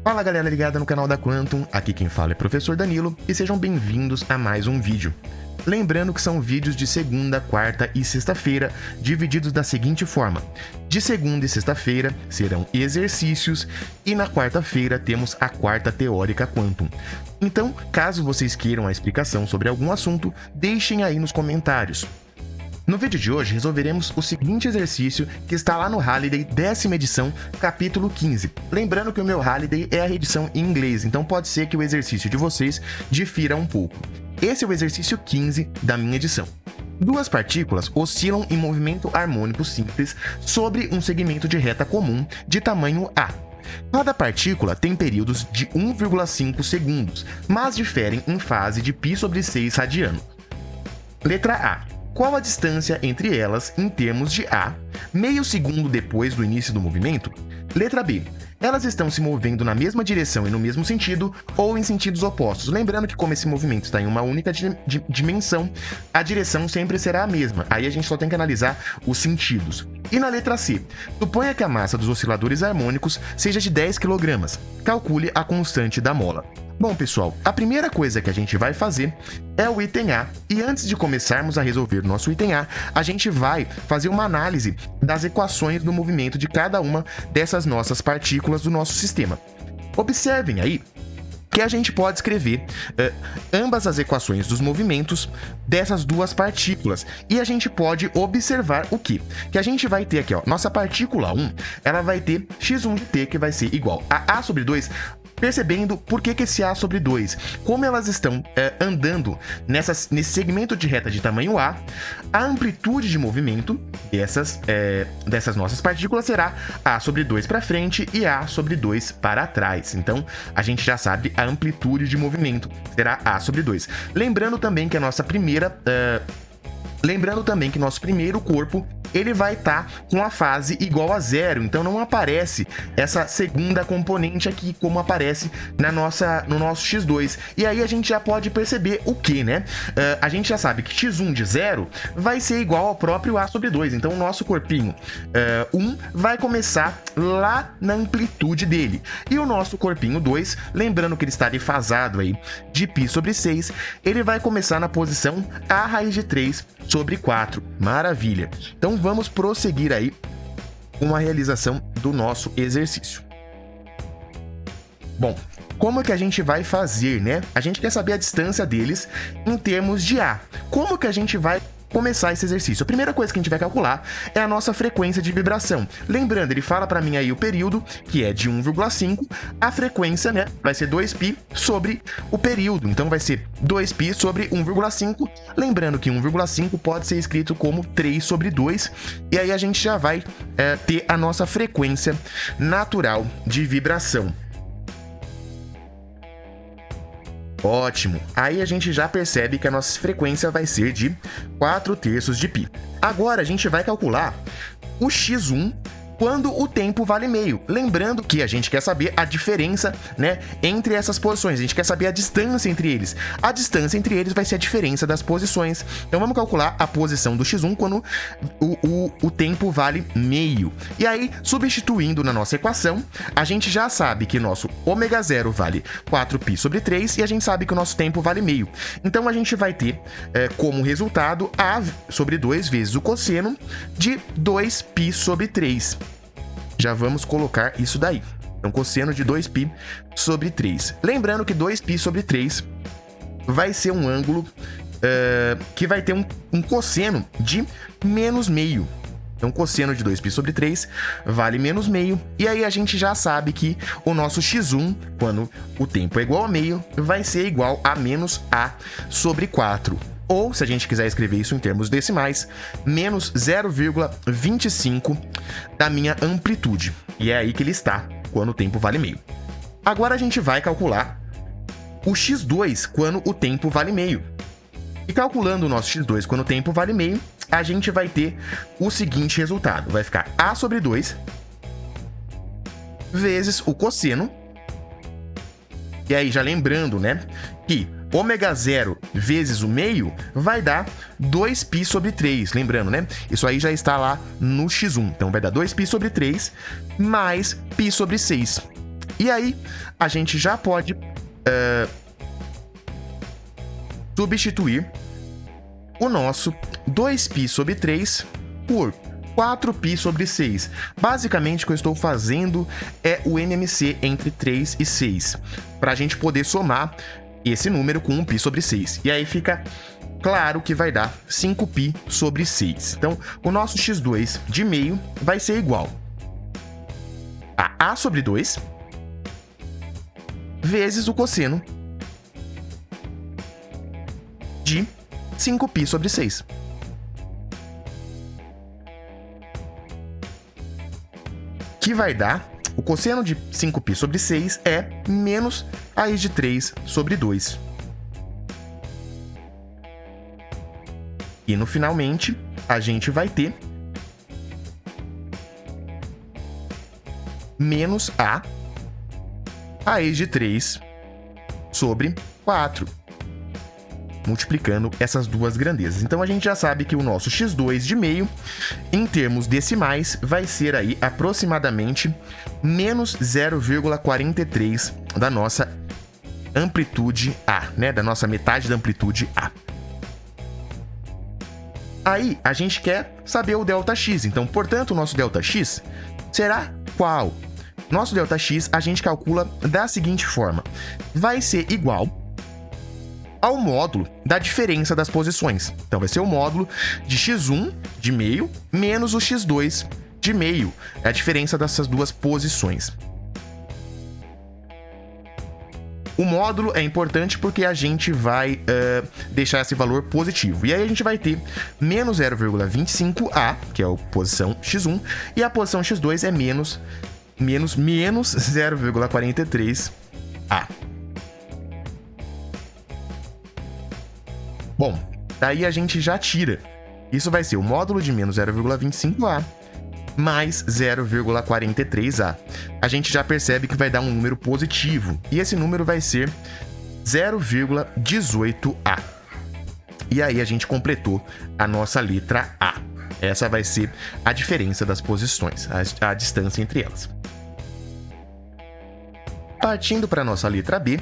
Fala galera ligada no canal da Quantum, aqui quem fala é Professor Danilo e sejam bem-vindos a mais um vídeo. Lembrando que são vídeos de segunda, quarta e sexta-feira, divididos da seguinte forma: de segunda e sexta-feira serão exercícios e na quarta-feira temos a quarta teórica Quantum. Então, caso vocês queiram a explicação sobre algum assunto, deixem aí nos comentários. No vídeo de hoje, resolveremos o seguinte exercício que está lá no Halliday, 10ª edição, capítulo 15. Lembrando que o meu Halliday é a edição em inglês, então pode ser que o exercício de vocês difira um pouco. Esse é o exercício 15 da minha edição. Duas partículas oscilam em movimento harmônico simples sobre um segmento de reta comum de tamanho A. Cada partícula tem períodos de 1,5 segundos, mas diferem em fase de π/6 radiano. Letra A. Qual a distância entre elas em termos de A, meio segundo depois do início do movimento? Letra B. Elas estão se movendo na mesma direção e no mesmo sentido ou em sentidos opostos. Lembrando que como esse movimento está em uma única dimensão, a direção sempre será a mesma. Aí a gente só tem que analisar os sentidos. E na letra C, suponha que a massa dos osciladores harmônicos seja de 10 kg. Calcule a constante da mola. Bom, pessoal, a primeira coisa que a gente vai fazer é o item A, e antes de começarmos a resolver o nosso item A gente vai fazer uma análise das equações do movimento de cada uma dessas nossas partículas do nosso sistema. Observem aí que a gente pode escrever ambas as equações dos movimentos dessas duas partículas. E a gente pode observar o quê? Que a gente vai ter aqui, ó, nossa partícula 1, ela vai ter x1 de t, que vai ser igual a A sobre 2, percebendo por que esse A sobre 2. Como elas estão andando nesse segmento de reta de tamanho A, a amplitude de movimento dessas nossas partículas será A sobre 2 para frente e A sobre 2 para trás. Então, a gente já sabe a amplitude de movimento será A sobre 2. Lembrando também que nosso primeiro corpo ele vai estar com a fase igual a 0, então não aparece essa segunda componente aqui como aparece no nosso x2. E aí a gente já pode perceber o que, né? A gente já sabe que x1 de 0 vai ser igual ao próprio A sobre 2, então o nosso corpinho 1 vai começar lá na amplitude dele. E o nosso corpinho 2, lembrando que ele está defasado aí de π/6, ele vai começar na posição A raiz de 3 sobre 4. Maravilha! Então vamos prosseguir aí com a realização do nosso exercício. Bom, como que a gente vai fazer, né? A gente quer saber a distância deles em termos de A. Como que a gente vai começar esse exercício? A primeira coisa que a gente vai calcular é a nossa frequência de vibração. Lembrando, ele fala para mim aí o período, que é de 1,5, a frequência, né, vai ser 2π sobre o período, então vai ser 2π sobre 1,5, lembrando que 1,5 pode ser escrito como 3 sobre 2, e aí a gente já vai ter a nossa frequência natural de vibração. Ótimo! Aí a gente já percebe que a nossa frequência vai ser de 4/3 de π. Agora a gente vai calcular o x1 quando o tempo vale meio. Lembrando que a gente quer saber a diferença, né, entre essas posições. A gente quer saber a distância entre eles. A distância entre eles vai ser a diferença das posições. Então vamos calcular a posição do x1 quando o tempo vale meio. E aí, substituindo na nossa equação, a gente já sabe que nosso ω0 vale 4π/3 e a gente sabe que o nosso tempo vale meio. Então a gente vai ter como resultado A sobre 2 vezes o cosseno de 2π/3. Já vamos colocar isso daí. Então, cosseno de 2π/3. Lembrando que 2π/3 vai ser um ângulo que vai ter um cosseno de menos meio. Então, cosseno de 2π/3 vale menos meio. E aí a gente já sabe que o nosso x1, quando o tempo é igual a meio, vai ser igual a menos A sobre 4. Ou, se a gente quiser escrever isso em termos decimais, menos 0,25 da minha amplitude. E é aí que ele está, quando o tempo vale meio. Agora a gente vai calcular o x2 quando o tempo vale meio. E calculando o nosso x2 quando o tempo vale meio, a gente vai ter o seguinte resultado. Vai ficar A sobre 2 vezes o cosseno. E aí, já lembrando, né, que ω0 vezes o meio vai dar 2π/3, lembrando, né? Isso aí já está lá no x1, então vai dar 2π/3 mais π/6. E aí, a gente já pode substituir o nosso 2π sobre 3 por 4π sobre 6. Basicamente, o que eu estou fazendo é o MMC entre 3 e 6, para a gente poder somar esse número com 1π sobre 6. E aí fica claro que vai dar 5π sobre 6. Então, o nosso x2 de meio vai ser igual a sobre 2 vezes o cosseno de 5π sobre 6. Que vai dar, o cosseno de 5π sobre 6 é menos raiz de 3 sobre 2. E no finalmente, a gente vai ter menos a raiz de 3 sobre 4. Multiplicando essas duas grandezas. Então a gente já sabe que o nosso x2 de meio, em termos decimais, vai ser aí aproximadamente menos 0,43 da nossa amplitude A, né? Da nossa metade da amplitude A. Aí a gente quer saber o ΔX. Então, portanto, o nosso ΔX será qual? Nosso ΔX a gente calcula da seguinte forma. Vai ser igual ao módulo da diferença das posições. Então, vai ser o módulo de x1 de meio menos o x2 de meio. É a diferença dessas duas posições. O módulo é importante porque a gente vai deixar esse valor positivo. E aí a gente vai ter menos 0,25A, que é a posição x1, e a posição x2 é menos 0,43A. Bom, daí a gente já tira. Isso vai ser o módulo de menos 0,25A mais 0,43A. A gente já percebe que vai dar um número positivo. E esse número vai ser 0,18A. E aí a gente completou a nossa letra A. Essa vai ser a diferença das posições, a distância entre elas. Partindo para a nossa letra B,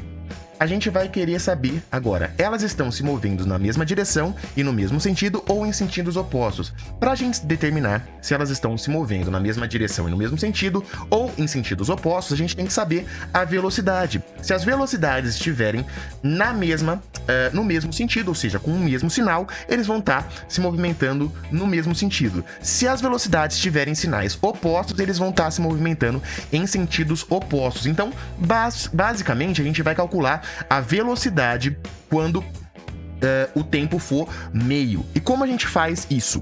a gente vai querer saber agora, elas estão se movendo na mesma direção e no mesmo sentido ou em sentidos opostos? Para a gente determinar se elas estão se movendo na mesma direção e no mesmo sentido ou em sentidos opostos, a gente tem que saber a velocidade. Se as velocidades estiverem no mesmo sentido, ou seja, com o mesmo sinal, eles vão estar se movimentando no mesmo sentido. Se as velocidades tiverem sinais opostos, eles vão estar se movimentando em sentidos opostos. Então, basicamente, a gente vai calcular a velocidade quando o tempo for meio. E como a gente faz isso?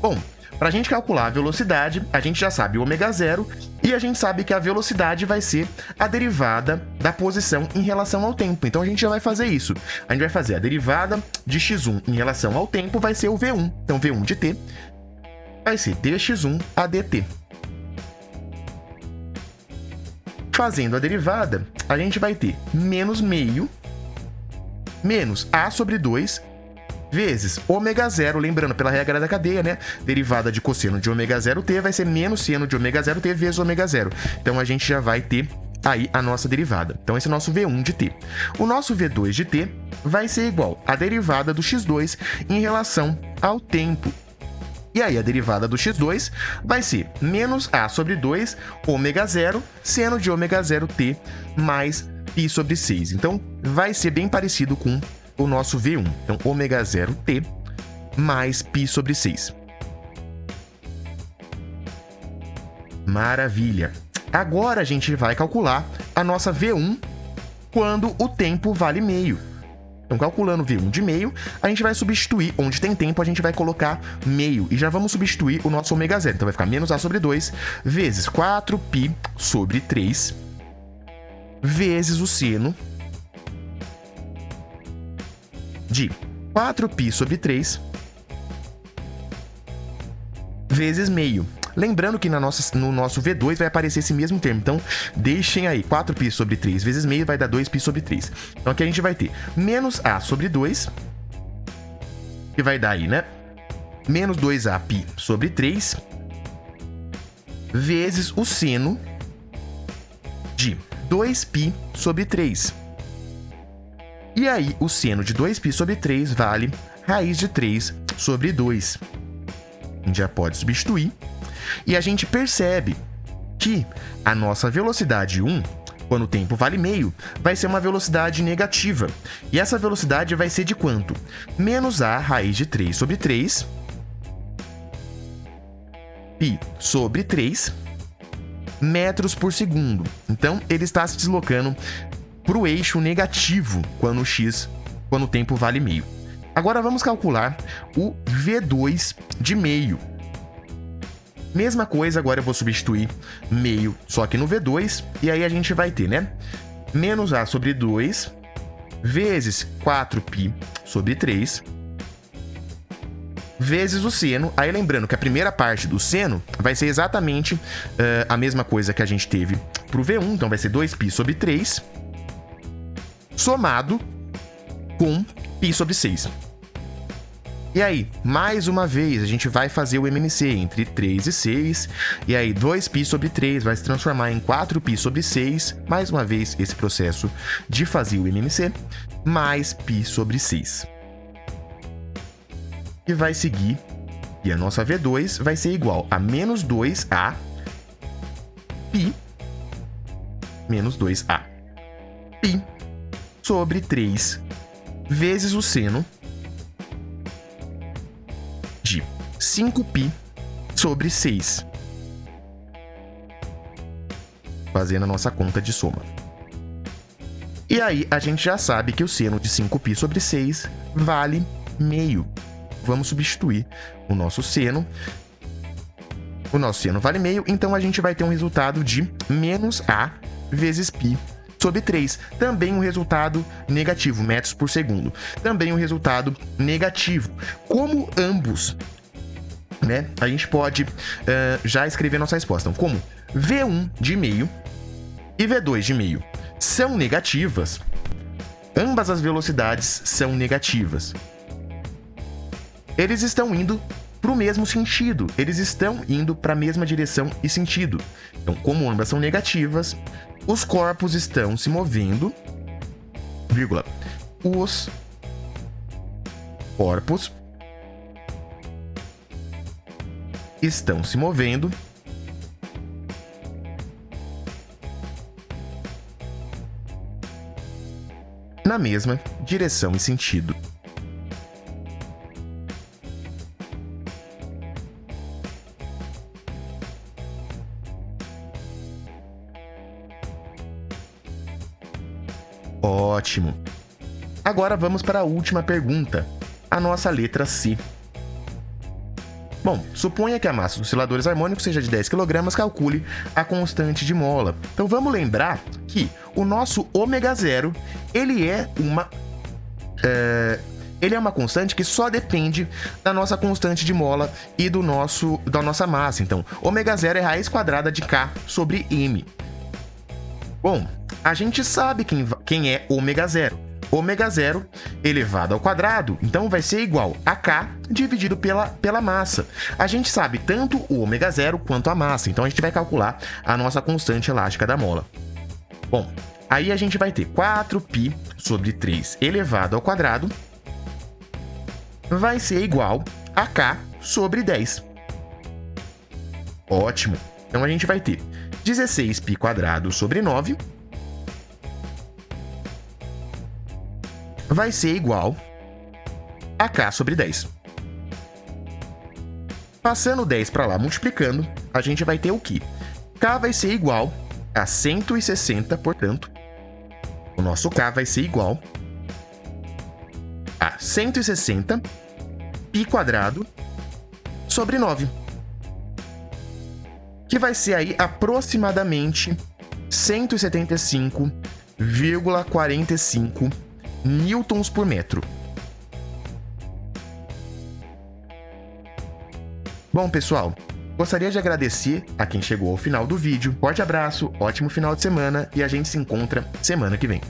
Bom, para a gente calcular a velocidade, a gente já sabe o ω0 e a gente sabe que a velocidade vai ser a derivada da posição em relação ao tempo. Então a gente já vai fazer isso. A gente vai fazer a derivada de x1 em relação ao tempo, vai ser o v1. Então v1 de t vai ser dx1 a dt. Fazendo a derivada, a gente vai ter menos meio menos a sobre 2 vezes ω0, lembrando pela regra da cadeia, né? Derivada de cosseno de ω0t vai ser menos seno de ω0t vezes ω0. Então a gente já vai ter aí a nossa derivada. Então esse é o nosso v1 de t. O nosso v2 de t vai ser igual à derivada do x2 em relação ao tempo. E aí a derivada do x2 vai ser menos a sobre 2 ω0 seno de ω0t mais π sobre 6. Então vai ser bem parecido com o nosso v1. Então ω0t mais π sobre 6. Maravilha! Agora a gente vai calcular a nossa v1 quando o tempo vale meio. Então, calculando v1 de meio, a gente vai substituir, onde tem tempo, a gente vai colocar meio. E já vamos substituir o nosso ω0. Então, vai ficar menos a sobre 2 vezes 4π sobre 3 vezes o seno de 4π sobre 3 vezes meio. Lembrando que no nosso V2 vai aparecer esse mesmo termo. Então, deixem aí. 4π sobre 3 vezes meio vai dar 2π sobre 3. Então, aqui a gente vai ter menos a sobre 2, que vai dar aí, né? Menos 2aπ sobre 3, vezes o seno de 2π sobre 3. E aí, o seno de 2π sobre 3 vale raiz de 3 sobre 2. A gente já pode substituir. E a gente percebe que a nossa velocidade 1, quando o tempo vale meio, vai ser uma velocidade negativa. E essa velocidade vai ser de quanto? Menos a raiz de 3 sobre 3, π sobre 3, metros por segundo. Então, ele está se deslocando para o eixo negativo quando o tempo vale meio. Agora vamos calcular o V2 de meio. Mesma coisa, agora eu vou substituir meio só que no V2, e aí a gente vai ter, né? Menos A sobre 2, vezes 4π sobre 3, vezes o seno. Aí lembrando que a primeira parte do seno vai ser exatamente a mesma coisa que a gente teve para o V1, então vai ser 2π sobre 3, somado com π sobre 6. E aí, mais uma vez, a gente vai fazer o MMC entre 3 e 6, e aí 2π sobre 3 vai se transformar em 4π sobre 6, mais uma vez esse processo de fazer o MMC, mais π sobre 6. E vai seguir, e a nossa V2 vai ser igual a menos 2a π menos 2a π sobre 3 vezes o seno de 5π sobre 6. Fazendo a nossa conta de soma. E aí, a gente já sabe que o seno de 5π sobre 6 vale meio. Vamos substituir o nosso seno. O nosso seno vale meio, então a gente vai ter um resultado de menos a vezes π sobre 3. Também um resultado negativo, metros por segundo. Também um resultado negativo. Como ambos, né, a gente pode já escrever nossa resposta. Então, como V1 de meio e V2 de meio são negativas, ambas as velocidades são negativas. Eles estão indo para o mesmo sentido. Eles estão indo para a mesma direção e sentido. Então, como ambas são negativas, os corpos estão se movendo, vírgula, os corpos estão se movendo na mesma direção e sentido. Ótimo. Agora vamos para a última pergunta, a nossa letra C. Bom, suponha que a massa dos osciladores harmônicos seja de 10 kg, calcule a constante de mola. Então vamos lembrar que o nosso ω0, ele é uma constante que só depende da nossa constante de mola e da nossa massa. Então, ω0 é raiz quadrada de K sobre M. Bom, a gente sabe quem é ω0. ω0 elevado ao quadrado, então vai ser igual a K dividido pela massa. A gente sabe tanto o ω0 quanto a massa, então a gente vai calcular a nossa constante elástica da mola. Bom, aí a gente vai ter 4π sobre 3 elevado ao quadrado vai ser igual a K sobre 10. Ótimo. Então a gente vai ter 16π quadrado sobre 9 vai ser igual a K sobre 10. Passando 10 para lá, multiplicando, a gente vai ter o quê? K vai ser igual a 160, portanto, o nosso K vai ser igual a 160 π quadrado sobre 9. Que vai ser aí aproximadamente 175,45 newtons por metro. Bom, pessoal, gostaria de agradecer a quem chegou ao final do vídeo. Forte abraço, ótimo final de semana e a gente se encontra semana que vem.